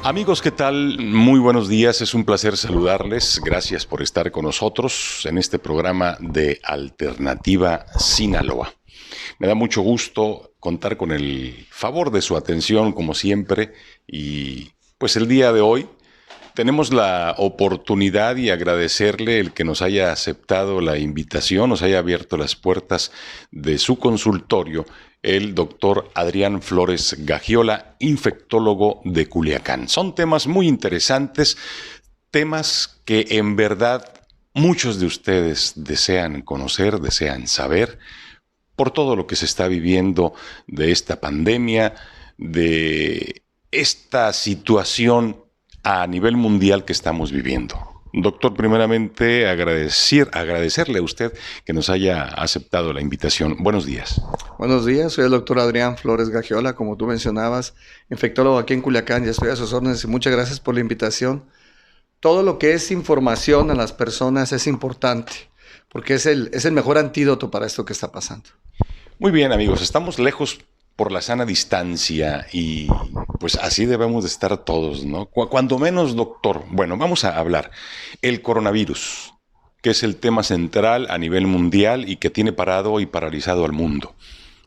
Amigos, ¿qué tal? Muy buenos días, es un placer saludarles. Gracias por estar con nosotros en este programa de Alternativa Sinaloa. Me da mucho gusto contar con el favor de su atención, como siempre, y pues el día de hoy tenemos la oportunidad y agradecerle el que nos haya aceptado la invitación, nos haya abierto las puertas de su consultorio, el doctor Adrián Flores Gagiola, infectólogo de Culiacán. Son temas muy interesantes, temas que en verdad muchos de ustedes desean conocer, desean saber, por todo lo que se está viviendo de esta pandemia, de esta situación a nivel mundial que estamos viviendo. Doctor, primeramente agradecerle a usted que nos haya aceptado la invitación. Buenos días. Buenos días, soy el doctor Adrián Flores Gagiola, como tú mencionabas, infectólogo aquí en Culiacán, y estoy a sus órdenes y muchas gracias por la invitación. Todo lo que es información a las personas es importante, porque es el mejor antídoto para esto que está pasando. Muy bien, amigos, estamos lejos por la sana distancia y pues así debemos de estar todos, ¿no? Cuando menos, doctor. Bueno, vamos a hablar. El coronavirus, que es el tema central a nivel mundial y que tiene parado y paralizado al mundo.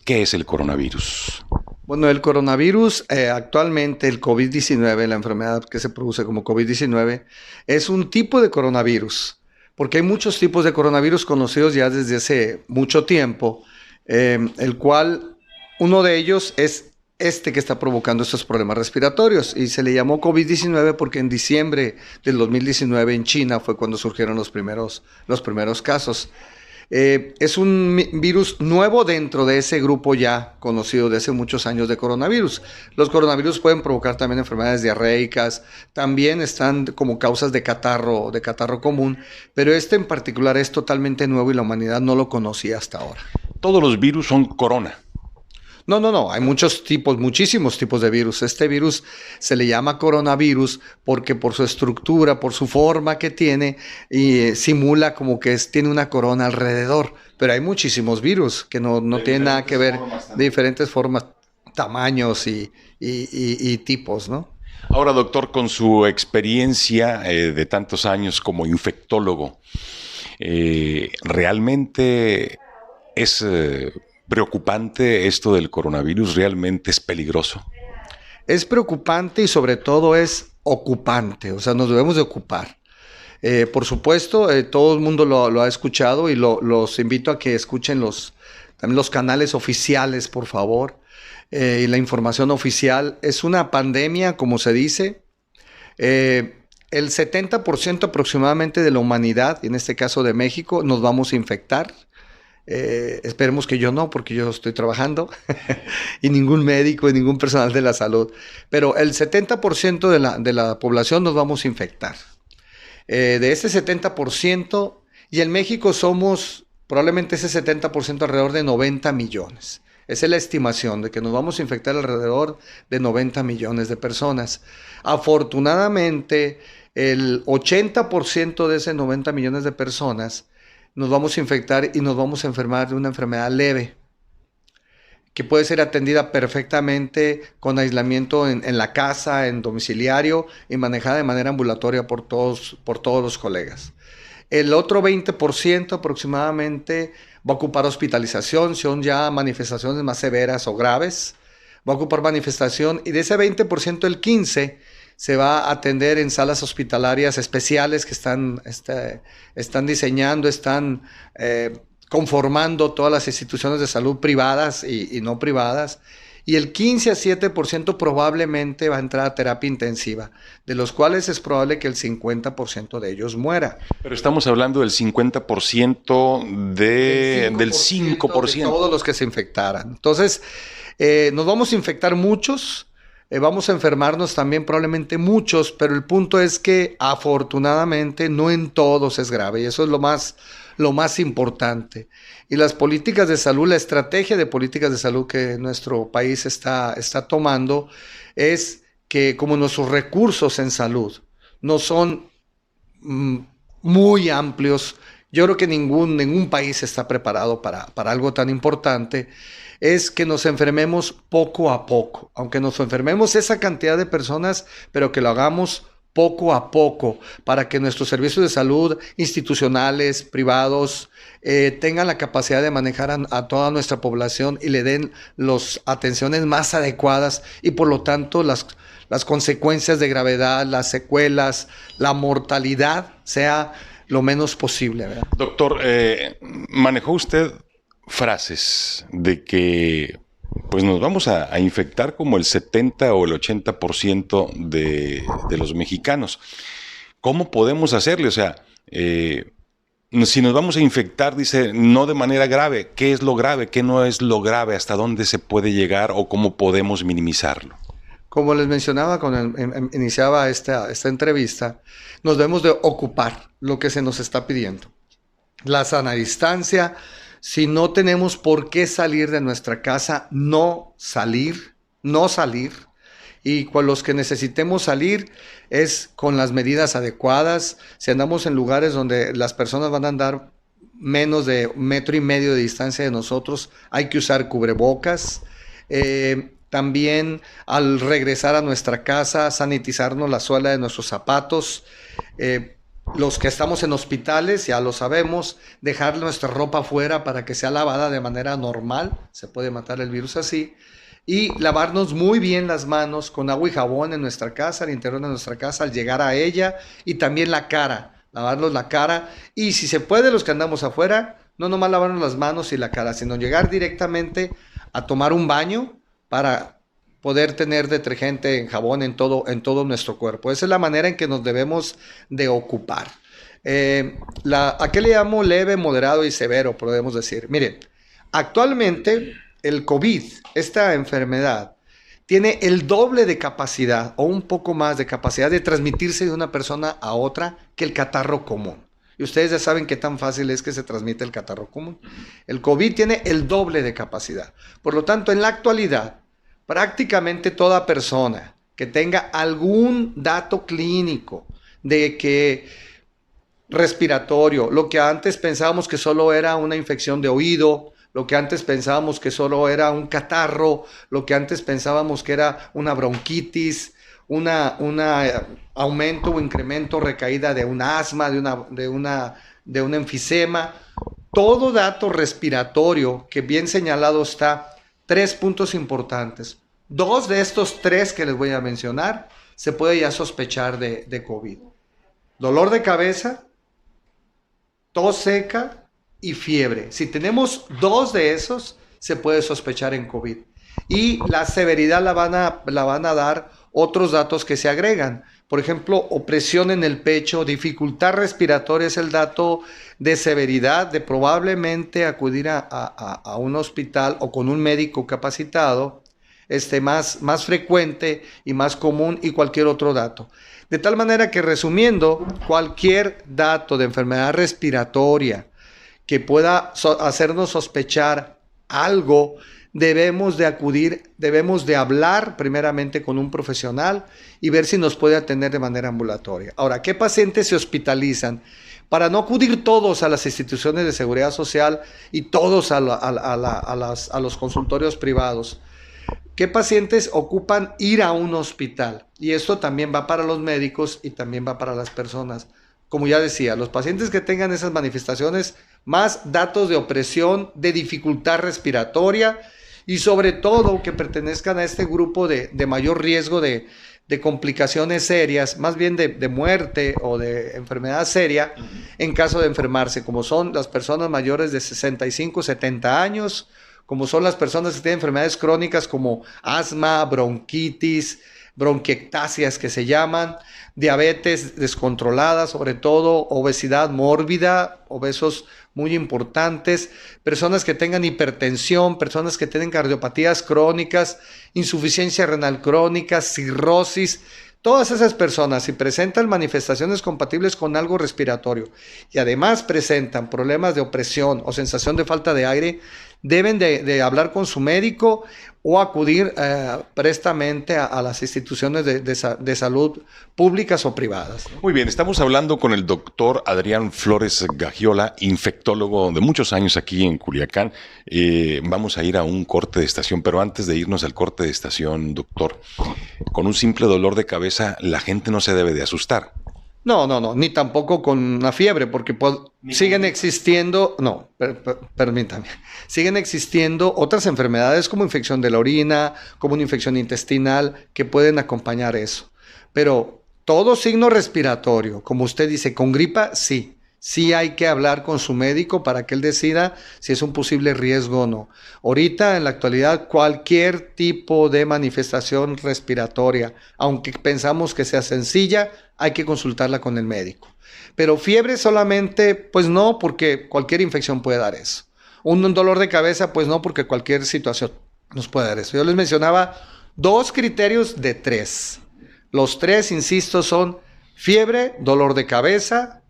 ¿Qué es el coronavirus? Bueno, el coronavirus, actualmente el COVID-19, la enfermedad que se produce como COVID-19, es un tipo de coronavirus, porque hay muchos tipos de coronavirus conocidos ya desde hace mucho tiempo, el cual uno de ellos es este que está provocando estos problemas respiratorios y se le llamó COVID-19 porque en diciembre del 2019 en China fue cuando surgieron los primeros casos. Es un virus nuevo dentro de ese grupo ya conocido de hace muchos años de coronavirus. Los coronavirus pueden provocar también enfermedades diarreicas, también están como causas de catarro común, pero este en particular es totalmente nuevo y la humanidad no lo conocía hasta ahora. Todos los virus son corona. No, hay muchos tipos, muchísimos tipos de virus. Este virus se le llama coronavirus porque por su estructura, por su forma que tiene, y simula como que tiene una corona alrededor. Pero hay muchísimos virus que no tienen nada que ver, de diferentes formas, tamaños y tipos, ¿no? Ahora, doctor, con su experiencia de tantos años como infectólogo, ¿realmente es preocupante esto del coronavirus? ¿Realmente es peligroso? Es preocupante y sobre todo es ocupante, o sea, nos debemos de ocupar. Por supuesto, todo el mundo lo ha escuchado y los invito a que escuchen también los canales oficiales, por favor, y la información oficial. Es una pandemia, como se dice. El 70% aproximadamente de la humanidad, en este caso de México, nos vamos a infectar. Esperemos que yo no, porque yo estoy trabajando y ningún médico y ningún personal de la salud, pero el 70% de la población nos vamos a infectar. De ese 70%, y en México somos probablemente ese 70% alrededor de 90 millones. Esa es la estimación de que nos vamos a infectar alrededor de 90 millones de personas. Afortunadamente, el 80% de esos 90 millones de personas nos vamos a infectar y nos vamos a enfermar de una enfermedad leve, que puede ser atendida perfectamente con aislamiento en la casa, en domiciliario y manejada de manera ambulatoria por todos los colegas. El otro 20% aproximadamente va a ocupar hospitalización, son ya manifestaciones más severas o graves, va a ocupar manifestación, y de ese 20% el 15% se va a atender en salas hospitalarias especiales que están diseñando, están conformando todas las instituciones de salud privadas y no privadas. Y el 15 a 7% probablemente va a entrar a terapia intensiva, de los cuales es probable que el 50% de ellos muera. Pero estamos hablando del 50% del 5%. De todos los que se infectaran. Entonces, nos vamos a infectar muchos. Vamos a enfermarnos también probablemente muchos, pero el punto es que afortunadamente no en todos es grave y eso es lo más importante. Y las políticas de salud, la estrategia de políticas de salud que nuestro país está tomando es que como nuestros recursos en salud no son muy amplios, yo creo que ningún país está preparado para algo tan importante, es que nos enfermemos poco a poco, aunque nos enfermemos esa cantidad de personas, pero que lo hagamos poco a poco, para que nuestros servicios de salud institucionales, privados, tengan la capacidad de manejar a toda nuestra población y le den las atenciones más adecuadas y por lo tanto las consecuencias de gravedad, las secuelas, la mortalidad sea lo menos posible, ¿verdad? Doctor, manejó usted frases de que pues nos vamos a infectar como el 70 o el 80% de los mexicanos. ¿Cómo podemos hacerle? O sea, si nos vamos a infectar, dice, no de manera grave. ¿Qué es lo grave? ¿Qué no es lo grave? ¿Hasta dónde se puede llegar o cómo podemos minimizarlo? Como les mencionaba cuando iniciaba esta entrevista, nos debemos de ocupar lo que se nos está pidiendo. La sana distancia, si no tenemos por qué salir de nuestra casa, no salir. Y con los que necesitemos salir es con las medidas adecuadas. Si andamos en lugares donde las personas van a andar menos de 1,5 metros de distancia de nosotros, hay que usar cubrebocas. También al regresar a nuestra casa, sanitizarnos la suela de nuestros zapatos. Los que estamos en hospitales, ya lo sabemos, dejar nuestra ropa afuera para que sea lavada de manera normal, se puede matar el virus así, y lavarnos muy bien las manos con agua y jabón en nuestra casa, al interior de nuestra casa, al llegar a ella, y también la cara, lavarnos la cara, y si se puede, los que andamos afuera, no nomás lavarnos las manos y la cara, sino llegar directamente a tomar un baño para poder tener detergente en jabón en todo nuestro cuerpo. Esa es la manera en que nos debemos de ocupar. ¿A qué le llamo leve, moderado y severo? Podemos decir. Miren, actualmente el COVID, esta enfermedad, tiene el doble de capacidad o un poco más de capacidad de transmitirse de una persona a otra que el catarro común. Y ustedes ya saben qué tan fácil es que se transmite el catarro común. El COVID tiene el doble de capacidad. Por lo tanto, en la actualidad, prácticamente toda persona que tenga algún dato clínico de que respiratorio, lo que antes pensábamos que solo era una infección de oído, lo que antes pensábamos que solo era un catarro, lo que antes pensábamos que era una bronquitis, un aumento o incremento, recaída de un asma, de un enfisema, todo dato respiratorio que bien señalado está. 3 puntos importantes. 2 de estos 3 que les voy a mencionar se puede ya sospechar de COVID. Dolor de cabeza, tos seca y fiebre. Si tenemos 2 de esos, se puede sospechar en COVID. Y la severidad la van a dar otros datos que se agregan. Por ejemplo, opresión en el pecho, dificultad respiratoria es el dato de severidad, de probablemente acudir a un hospital o con un médico capacitado, más frecuente y más común, y cualquier otro dato. De tal manera que, resumiendo, cualquier dato de enfermedad respiratoria que pueda hacernos sospechar algo, debemos de acudir, debemos de hablar primeramente con un profesional y ver si nos puede atender de manera ambulatoria. Ahora, ¿qué pacientes se hospitalizan? Para no acudir todos a las instituciones de seguridad social y todos a los consultorios privados, ¿qué pacientes ocupan ir a un hospital? Y esto también va para los médicos y también va para las personas. Como ya decía, los pacientes que tengan esas manifestaciones, más datos de opresión, de dificultad respiratoria y sobre todo que pertenezcan a este grupo de mayor riesgo de complicaciones serias, más bien de muerte o de enfermedad seria en caso de enfermarse, como son las personas mayores de 65, 70 años, como son las personas que tienen enfermedades crónicas como asma, bronquitis, bronquiectasias que se llaman, diabetes descontrolada, sobre todo obesidad mórbida, obesos muy importantes, personas que tengan hipertensión, personas que tienen cardiopatías crónicas, insuficiencia renal crónica, cirrosis. Todas esas personas, si presentan manifestaciones compatibles con algo respiratorio y además presentan problemas de opresión o sensación de falta de aire, deben de hablar con su médico o acudir prestamente a las instituciones de salud públicas o privadas. Muy bien, estamos hablando con el doctor Adrián Flores Gagiola, infectólogo de muchos años aquí en Culiacán. Vamos a ir a un corte de estación, pero antes de irnos al corte de estación, doctor, con un simple dolor de cabeza la gente no se debe de asustar. No, ni tampoco con una fiebre, porque siguen existiendo, permítame, siguen existiendo otras enfermedades como infección de la orina, como una infección intestinal, que pueden acompañar eso. Pero todo signo respiratorio, como usted dice, con gripa, sí hay que hablar con su médico para que él decida si es un posible riesgo o no. Ahorita, en la actualidad, cualquier tipo de manifestación respiratoria, aunque pensamos que sea sencilla, hay que consultarla con el médico. Pero fiebre solamente, pues no, porque cualquier infección puede dar eso. Un dolor de cabeza, pues no, porque cualquier situación nos puede dar eso. Yo les mencionaba 2 criterios de 3. Los 3, insisto, son fiebre, dolor de cabeza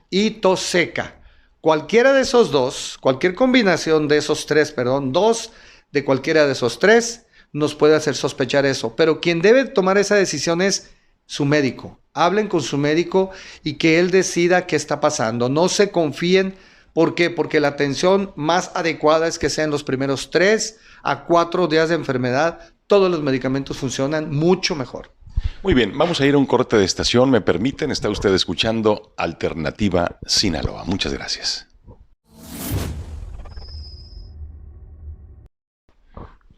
y tos seca. Cualquiera de esos 2, cualquier combinación de esos 3, 2 de cualquiera de esos 3 nos puede hacer sospechar eso. Pero quien debe tomar esa decisión es su médico. Hablen con su médico y que él decida qué está pasando. No se confíen. ¿Por qué? Porque la atención más adecuada es que sean los primeros 3 a 4 días de enfermedad. Todos los medicamentos funcionan mucho mejor. Muy bien, vamos a ir a un corte de estación. ¿Me permiten? Está usted escuchando Alternativa Sinaloa. Muchas gracias.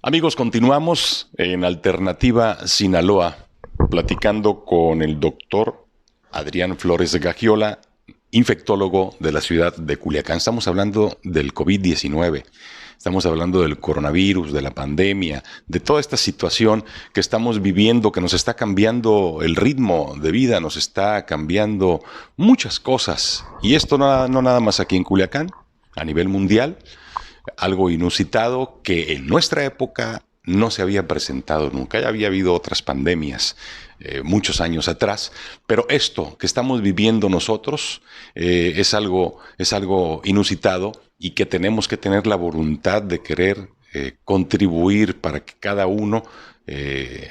Amigos, continuamos en Alternativa Sinaloa, platicando con el doctor Adrián Flores Gagiola, infectólogo de la ciudad de Culiacán. Estamos hablando del COVID-19, estamos hablando del coronavirus, de la pandemia, de toda esta situación que estamos viviendo, que nos está cambiando el ritmo de vida, nos está cambiando muchas cosas. Y esto no nada más aquí en Culiacán, a nivel mundial, algo inusitado que en nuestra época no se había presentado nunca. Ya había habido otras pandemias muchos años atrás, pero esto que estamos viviendo nosotros es algo inusitado y que tenemos que tener la voluntad de querer contribuir para que cada uno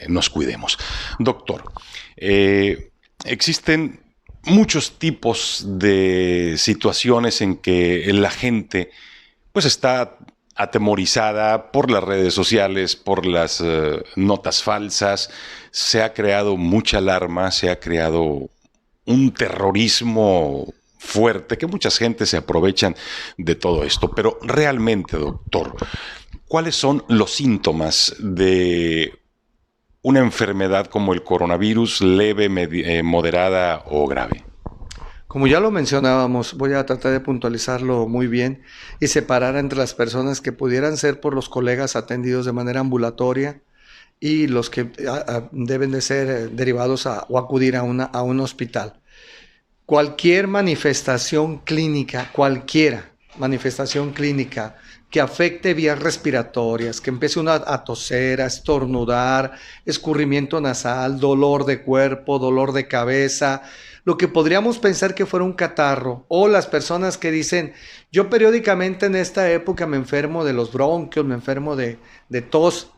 nos cuidemos. Doctor, existen muchos tipos de situaciones en que la gente pues está atemorizada por las redes sociales, por las notas falsas. Se ha creado mucha alarma, se ha creado un terrorismo fuerte, que muchas gentes se aprovechan de todo esto. Pero realmente, doctor, ¿cuáles son los síntomas de una enfermedad como el coronavirus, leve, moderada o grave? Como ya lo mencionábamos, voy a tratar de puntualizarlo muy bien y separar entre las personas que pudieran ser por los colegas atendidos de manera ambulatoria y los que deben de ser derivados o acudir a un hospital. Cualquier manifestación clínica, que afecte vías respiratorias, que empiece uno a toser, a estornudar, escurrimiento nasal, dolor de cuerpo, dolor de cabeza, lo que podríamos pensar que fuera un catarro, o las personas que dicen, yo periódicamente en esta época me enfermo de los bronquios, me enfermo de tos.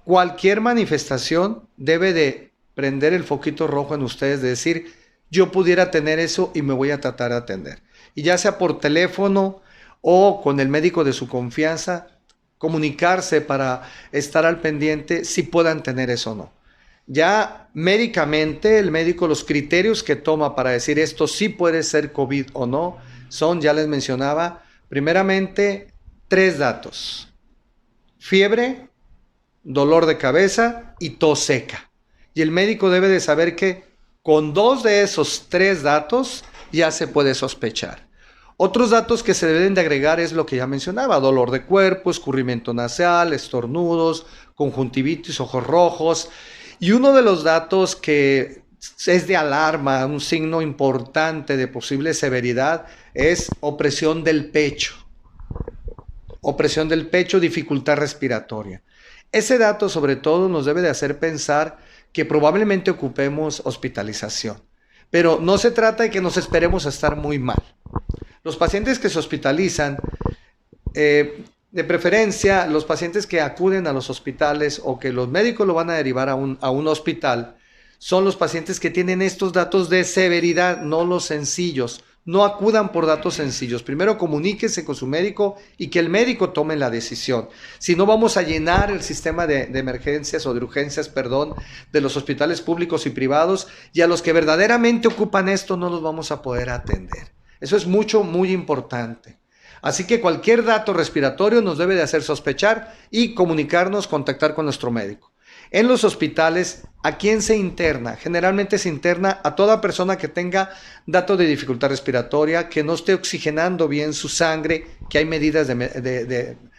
Cualquier manifestación debe de prender el foquito rojo en ustedes, de decir, yo pudiera tener eso y me voy a tratar de atender. Y ya sea por teléfono o con el médico de su confianza, comunicarse para estar al pendiente si puedan tener eso o no. Ya médicamente, el médico, los criterios que toma para decir esto sí puede ser COVID o no, son, ya les mencionaba, primeramente 3 datos: fiebre, dolor de cabeza y tos seca. Y el médico debe de saber que con 2 de esos 3 datos ya se puede sospechar. Otros datos que se deben de agregar es lo que ya mencionaba: dolor de cuerpo, escurrimiento nasal, estornudos, conjuntivitis, ojos rojos. Y uno de los datos que es de alarma, un signo importante de posible severidad, es opresión del pecho. Opresión del pecho, dificultad respiratoria. Ese dato sobre todo nos debe de hacer pensar que probablemente ocupemos hospitalización. Pero no se trata de que nos esperemos a estar muy mal. Los pacientes que se hospitalizan, De preferencia, los pacientes que acuden a los hospitales o que los médicos lo van a derivar a un hospital, son los pacientes que tienen estos datos de severidad, no los sencillos. No acudan por datos sencillos. Primero comuníquense con su médico y que el médico tome la decisión. Si no, vamos a llenar el sistema de emergencias o de urgencias, de los hospitales públicos y privados, y a los que verdaderamente ocupan esto no los vamos a poder atender. Eso es muy importante. Así que cualquier dato respiratorio nos debe de hacer sospechar y contactar con nuestro médico. En los hospitales, ¿a quién se interna? Generalmente se interna a toda persona que tenga datos de dificultad respiratoria, que no esté oxigenando bien su sangre, que hay medidas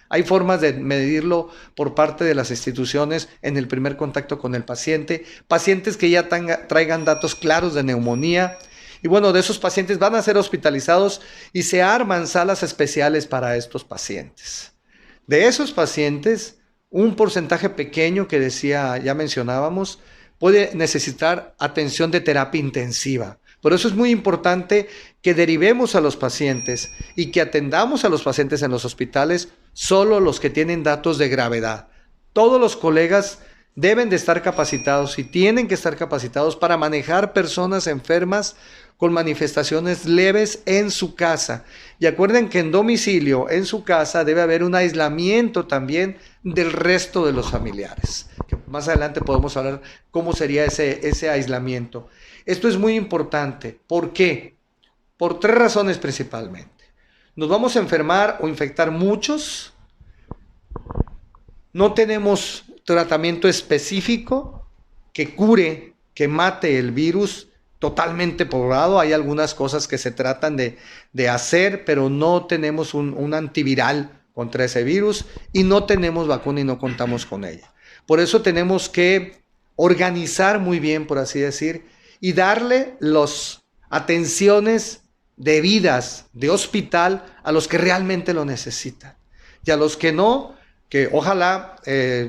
hay formas de medirlo por parte de las instituciones en el primer contacto con el paciente, pacientes que ya traigan datos claros de neumonía. Y bueno, de esos pacientes van a ser hospitalizados y se arman salas especiales para estos pacientes. De esos pacientes, un porcentaje pequeño que ya mencionábamos, puede necesitar atención de terapia intensiva. Por eso es muy importante que derivemos a los pacientes y que atendamos a los pacientes en los hospitales solo los que tienen datos de gravedad. Todos los colegas deben de estar capacitados y tienen que estar capacitados para manejar personas enfermas con manifestaciones leves en su casa. Y acuerden que en domicilio, en su casa, debe haber un aislamiento también del resto de los familiares. Que más adelante podemos hablar cómo sería ese aislamiento. Esto es muy importante. ¿Por qué? Por 3 razones principalmente. Nos vamos a enfermar o infectar muchos. No tenemos tratamiento específico que cure, que mate el virus totalmente poblado. Hay algunas cosas que se tratan de hacer, pero no tenemos un antiviral contra ese virus y no tenemos vacuna y no contamos con ella. Por eso tenemos que organizar muy bien, por así decir, y darle las atenciones debidas de hospital a los que realmente lo necesitan. Y a los que no, que ojalá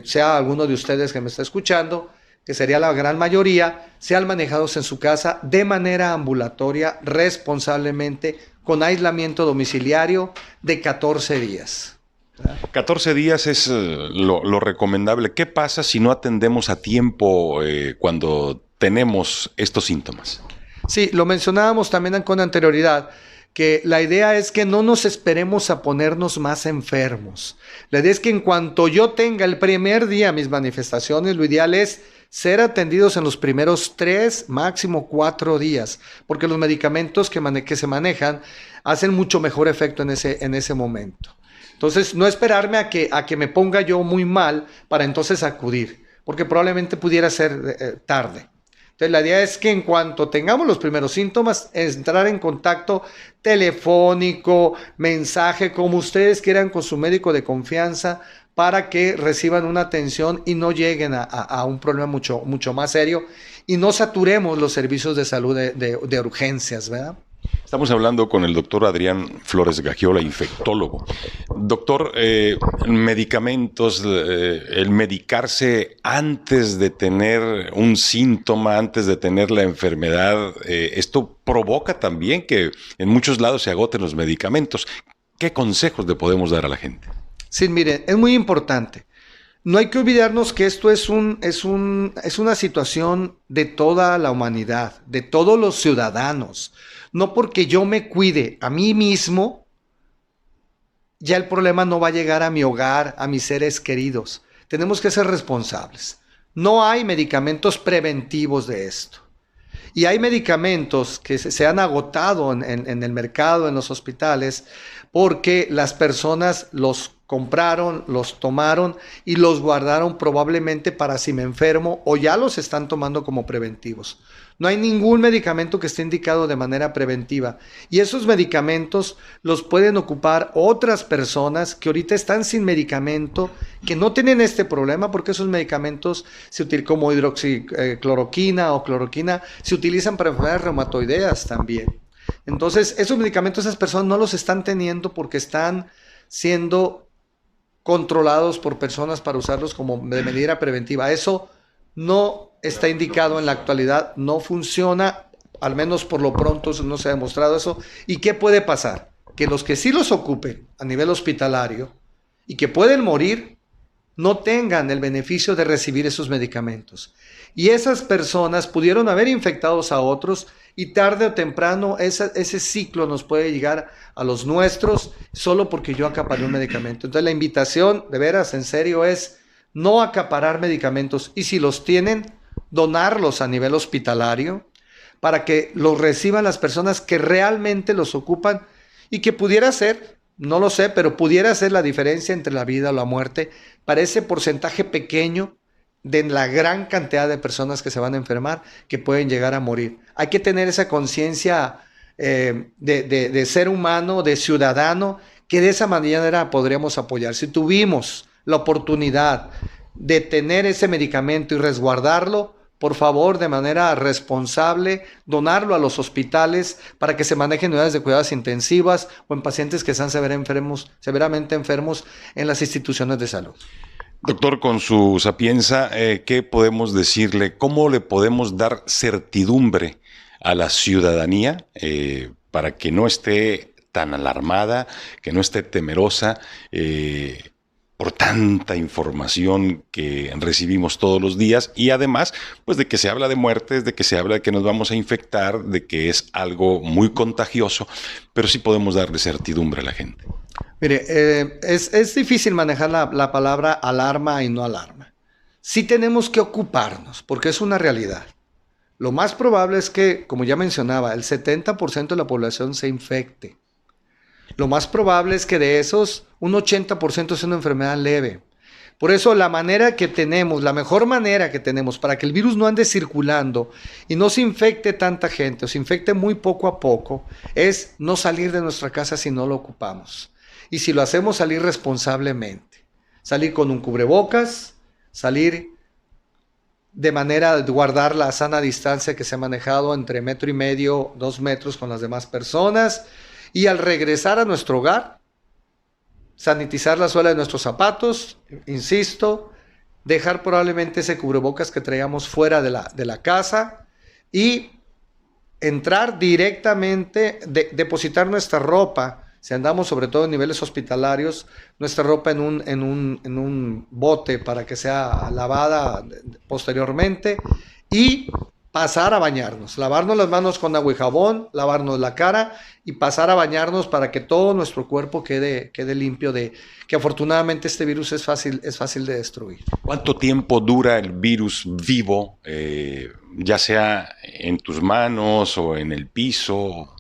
sea alguno de ustedes que me está escuchando, que sería la gran mayoría, sean manejados en su casa de manera ambulatoria, responsablemente, con aislamiento domiciliario de 14 días. 14 días es lo recomendable. ¿Qué pasa si no atendemos a tiempo cuando tenemos estos síntomas? Sí, lo mencionábamos también con anterioridad, que la idea es que no nos esperemos a ponernos más enfermos. La idea es que en cuanto yo tenga el primer día mis manifestaciones, lo ideal es ser atendidos en los primeros 3, máximo 4 días, porque los medicamentos que se manejan hacen mucho mejor efecto en ese momento. Entonces, no esperarme a que me ponga yo muy mal para entonces acudir, porque probablemente pudiera ser tarde. Entonces, la idea es que en cuanto tengamos los primeros síntomas, entrar en contacto telefónico, mensaje, como ustedes quieran, con su médico de confianza, para que reciban una atención y no lleguen a un problema mucho más serio y no saturemos los servicios de salud de urgencias, ¿verdad? Estamos hablando con el doctor Adrián Flores Gagiola, infectólogo. Doctor, medicamentos, el medicarse antes de tener un síntoma, antes de tener la enfermedad, esto provoca también que en muchos lados se agoten los medicamentos. ¿Qué consejos le podemos dar a la gente? Sí, miren, es muy importante. No hay que olvidarnos que esto es una situación de toda la humanidad, de todos los ciudadanos. No porque yo me cuide a mí mismo, ya el problema no va a llegar a mi hogar, a mis seres queridos. Tenemos que ser responsables. No hay medicamentos preventivos de esto. Y hay medicamentos que se han agotado en el mercado, en los hospitales, porque las personas los compraron, los tomaron y los guardaron probablemente para si me enfermo, o ya los están tomando como preventivos. No hay ningún medicamento que esté indicado de manera preventiva. Y esos medicamentos los pueden ocupar otras personas que ahorita están sin medicamento, que no tienen este problema, porque esos medicamentos como hidroxicloroquina o cloroquina se utilizan para enfermedades reumatoideas también. Entonces, esos medicamentos esas personas no los están teniendo porque están siendo controlados por personas para usarlos como de medida preventiva. Eso no está indicado en la actualidad, no funciona, al menos por lo pronto no se ha demostrado eso. ¿Y qué puede pasar? Que los que sí los ocupen a nivel hospitalario y que pueden morir, no tengan el beneficio de recibir esos medicamentos. Y esas personas pudieron haber infectado a otros y tarde o temprano ese ciclo nos puede llegar a los nuestros solo porque yo acaparé un medicamento. Entonces la invitación, de veras, en serio, es no acaparar medicamentos y si los tienen, donarlos a nivel hospitalario para que los reciban las personas que realmente los ocupan y que pudiera ser, no lo sé, pero pudiera ser la diferencia entre la vida o la muerte para ese porcentaje pequeño de la gran cantidad de personas que se van a enfermar, que pueden llegar a morir. Hay que tener esa conciencia de ser humano, de ciudadano, que de esa manera podríamos apoyar. Si tuvimos la oportunidad de tener ese medicamento y resguardarlo, por favor, de manera responsable, donarlo a los hospitales para que se manejen en unidades de cuidados intensivas o en pacientes que están severamente enfermos en las instituciones de salud. Doctor, con su sapienza, ¿qué podemos decirle? ¿Cómo le podemos dar certidumbre a la ciudadanía para que no esté tan alarmada, que no esté temerosa por tanta información que recibimos todos los días y además, pues de que se habla de muertes, de que se habla de que nos vamos a infectar, de que es algo muy contagioso, pero sí podemos darle certidumbre a la gente? Mire, es difícil manejar la palabra alarma y no alarma. Sí tenemos que ocuparnos, porque es una realidad. Lo más probable es que, como ya mencionaba, el 70% de la población se infecte. Lo más probable es que de esos, un 80% es una enfermedad leve. Por eso la mejor manera que tenemos para que el virus no ande circulando y no se infecte tanta gente o se infecte muy poco a poco, es no salir de nuestra casa si no lo ocupamos. Y si lo hacemos, salir responsablemente. Salir con un cubrebocas, salir de manera de guardar la sana distancia que se ha manejado entre 1,5 metros, 2 metros con las demás personas. Y al regresar a nuestro hogar, sanitizar la suela de nuestros zapatos, insisto, dejar probablemente ese cubrebocas que traíamos fuera de la casa y entrar directamente, depositar nuestra ropa, si andamos sobre todo en niveles hospitalarios, nuestra ropa en un bote para que sea lavada posteriormente y pasar a bañarnos, lavarnos las manos con agua y jabón, lavarnos la cara y pasar a bañarnos para que todo nuestro cuerpo quede limpio que afortunadamente este virus es fácil de destruir. ¿Cuánto tiempo dura el virus vivo, ya sea en tus manos o en el piso?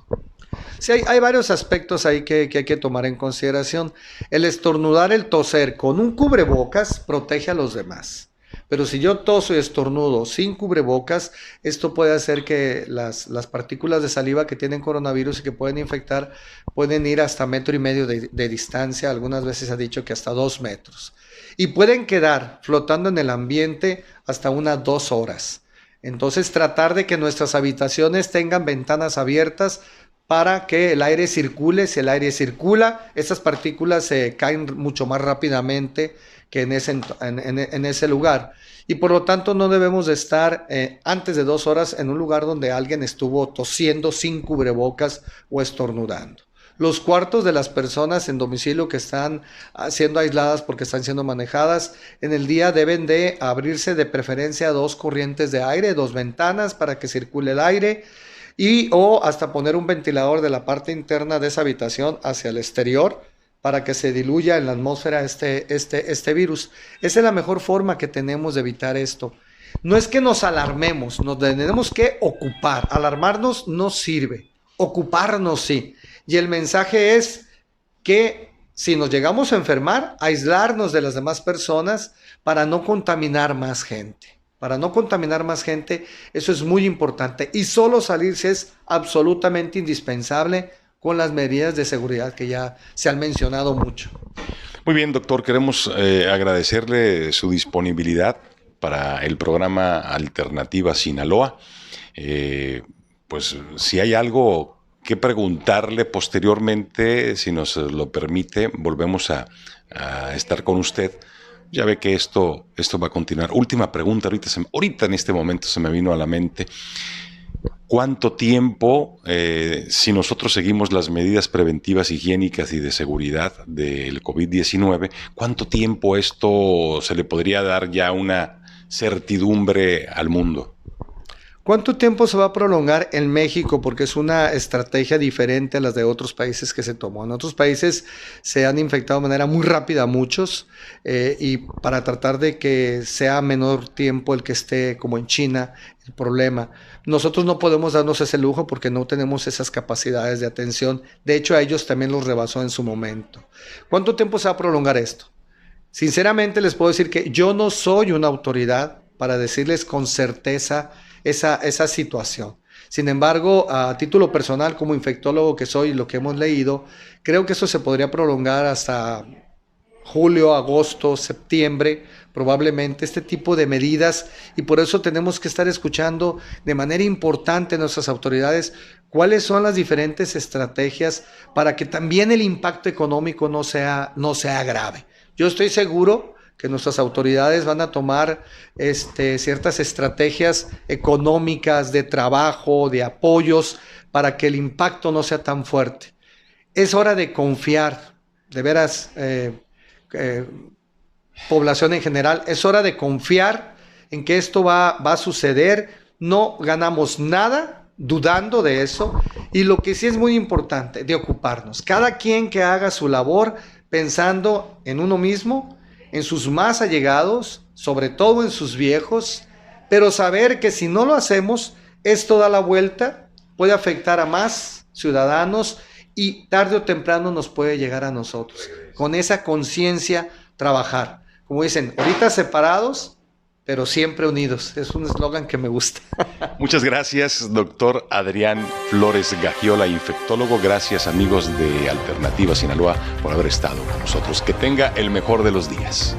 Sí, hay varios aspectos ahí que hay que tomar en consideración. El estornudar, el toser con un cubrebocas protege a los demás. Pero si yo toso y estornudo sin cubrebocas, esto puede hacer que las partículas de saliva que tienen coronavirus y que pueden infectar pueden ir hasta 1,5 metros de distancia. Algunas veces se ha dicho que hasta 2 metros. Y pueden quedar flotando en el ambiente hasta unas 2 horas. Entonces tratar de que nuestras habitaciones tengan ventanas abiertas para que el aire circule. Si el aire circula, esas partículas se caen mucho más rápidamente que en ese lugar. Y por lo tanto no debemos de estar antes de 2 horas en un lugar donde alguien estuvo tosiendo sin cubrebocas o estornudando. Los cuartos de las personas en domicilio que están siendo aisladas porque están siendo manejadas en el día deben de abrirse de preferencia 2 corrientes de aire, 2 ventanas para que circule el aire o hasta poner un ventilador de la parte interna de esa habitación hacia el exterior para que se diluya en la atmósfera este virus. Esa es la mejor forma que tenemos de evitar esto. No es que nos alarmemos, nos tenemos que ocupar. Alarmarnos no sirve, ocuparnos sí. Y el mensaje es que si nos llegamos a enfermar, aislarnos de las demás personas para no contaminar más gente. Para no contaminar más gente, eso es muy importante. Y solo salirse es absolutamente indispensable con las medidas de seguridad que ya se han mencionado mucho. Muy bien, doctor, queremos agradecerle su disponibilidad para el programa Alternativa Sinaloa. Pues si hay algo que preguntarle posteriormente, si nos lo permite, volvemos a estar con usted. Ya ve que esto va a continuar. Última pregunta, ahorita en este momento se me vino a la mente. ¿Cuánto tiempo, si nosotros seguimos las medidas preventivas, higiénicas y de seguridad del COVID-19, cuánto tiempo esto se le podría dar ya una certidumbre al mundo? ¿Cuánto tiempo se va a prolongar en México? Porque es una estrategia diferente a las de otros países que se tomó. En otros países se han infectado de manera muy rápida muchos y para tratar de que sea menor tiempo el que esté como en China el problema. Nosotros no podemos darnos ese lujo porque no tenemos esas capacidades de atención. De hecho, a ellos también los rebasó en su momento. ¿Cuánto tiempo se va a prolongar esto? Sinceramente les puedo decir que yo no soy una autoridad para decirles con certeza esa situación. Sin embargo, a título personal, como infectólogo que soy y lo que hemos leído, creo que eso se podría prolongar hasta julio, agosto, septiembre, probablemente este tipo de medidas, y por eso tenemos que estar escuchando de manera importante a nuestras autoridades cuáles son las diferentes estrategias para que también el impacto económico no sea grave. Yo estoy seguro que nuestras autoridades van a tomar ciertas estrategias económicas, de trabajo, de apoyos, para que el impacto no sea tan fuerte. Es hora de confiar, de veras, población en general, es hora de confiar en que esto va a suceder. No ganamos nada dudando de eso, y lo que sí es muy importante, de ocuparnos. Cada quien que haga su labor pensando en uno mismo, en sus más allegados, sobre todo en sus viejos, pero saber que si no lo hacemos, esto da la vuelta, puede afectar a más ciudadanos y tarde o temprano nos puede llegar a nosotros. Con esa conciencia, trabajar. Como dicen, ahorita separados, pero siempre unidos. Es un eslogan que me gusta. Muchas gracias, doctor Adrián Flores Gagiola, infectólogo. Gracias, amigos de Alternativa Sinaloa, por haber estado con nosotros. Que tenga el mejor de los días.